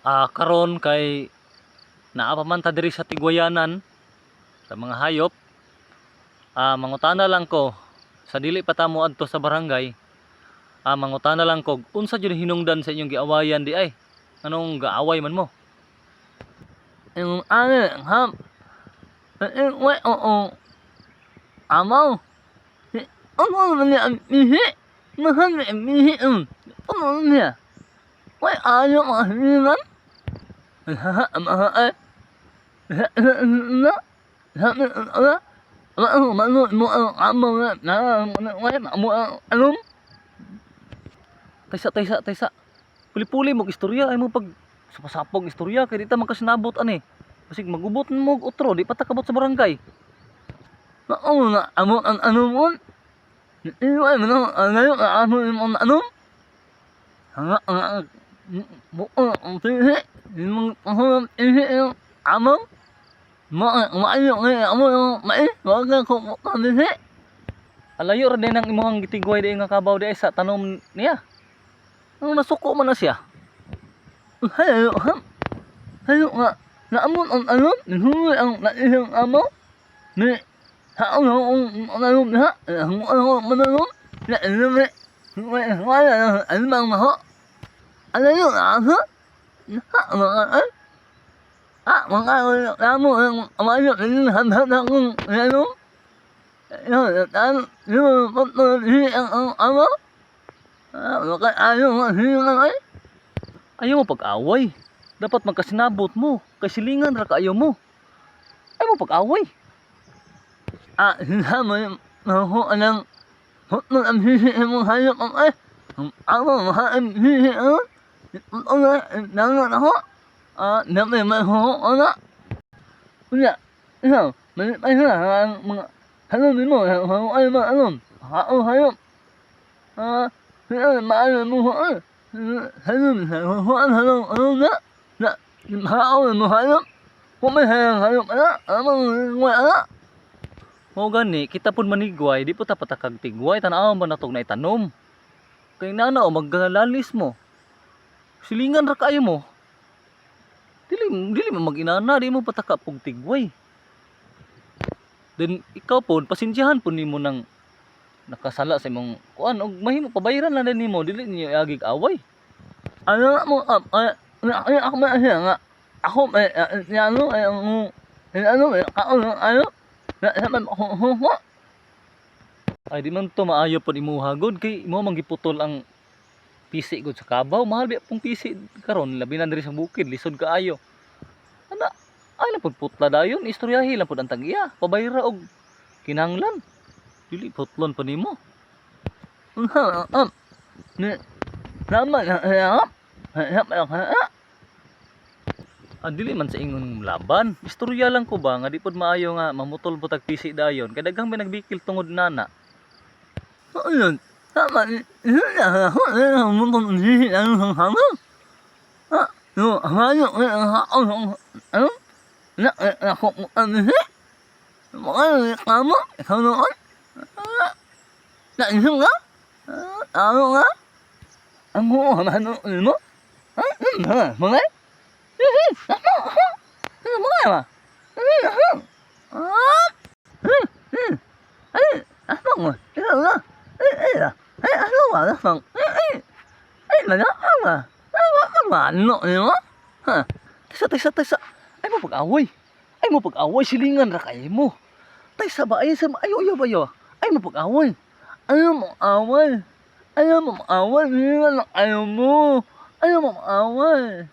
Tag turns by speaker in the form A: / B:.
A: Karon kay naa pa man ta diri sa Tigwayanan sa mga hayop. Mangutana lang ko sa dili pa ta moadto sa barangay. Mangutana lang ko unsa jud hinungdan sa inyong giawayan di ay? Anong gaaway man mo?
B: Yung ham, wait, oo, amaw, ano naman niya ang mihi, mahal na ang mihi, ano niya, wait, ayaw mga hinan, amaha,
A: Taysa. Puli-puli mo istorya ay mo pag sapasapog istorya kay di ta makasinabot ani. Basig magubot mo og otro di pa ta kabot sa barangay.
B: ano na, ano mo, iwan mo na, ano yung ano, ang pihi, yung mga pihi yung amaw, maayo ngayon, amo yung mais, wag na kung kamihi.
A: Alayo ra din ang imong gitigway di nga kabaw di ay sa tanom niya. Nung nasuko man na siya.
B: Hayo nga, naamon ang ano, nihuwi ang naisang amaw, ni, haon ang ano niya, ang mananong, na ilumi, wala ang bang maho, ano yung aso, mga ay, mga kamo ang amayo, handa akong ano, yung ang amaw, ayaw nga siya ay,
A: Ayaw mo pag-away. Dapat magkasinabot mo. Kasilingan ra kaayo mo. Ayaw mo pag-away.
B: sinama yung maho ng hotman ang hihi mong hayop ang ay, ang amaw maha ang hihi ang, una, nangan ako, may maho, ana, kunya, isaw, malipay sila, ang mga, halom mo, ay mga alom, hayop, sila, maalam mo, halom, halom na, haaw mo hayop, kung may hayop, ana,
A: Mao gani kita pud manigway, di po ta patakag tigway tan-aw man natog na itanom. Kay nana o maggalalis mo. Silingan ra kaayo mo. Dili mo mag-inana, di mo pataka pug tigway. Then ikaw po pasensyahan po nimo nang nakasala sa imong kuan og mahimo pabayran lang din nimo, dili niyo agig away.
B: ano nga mo, ako may siya nga, ako may,
A: Ay di man to maayo pod imuha gud kay imo man giputol ang pisi gud sa kabaw, mahal biya pong pisi karon labi na diri sa bukid, lisod kaayo. Ana, ay lang pud putla dayon, istoryahi lang pud ang tagiya, pabayra og kinahanglan. Dili putlon pa nimo. Dili man sa ingon laban. Istorya lang ko ba nga di pod maayo nga mamutol butag pisi dayon. Kay daghang binagbikil tungod nana.
B: ayun, tama, ako, ang hanggang, yung hayo, ano, ako, mga kamo, ikaw noon, naisip nga, ano nga, ang mga ano mo, mga, mga, ano nga,
A: Taysa. Ay mo pag-away. Ay mo pag-away silingan ra kay mo. Taysa ba ay sa ayo bayo. Ay mo pag-away.
B: ayaw mo away, ayaw mo away, ayaw mo away.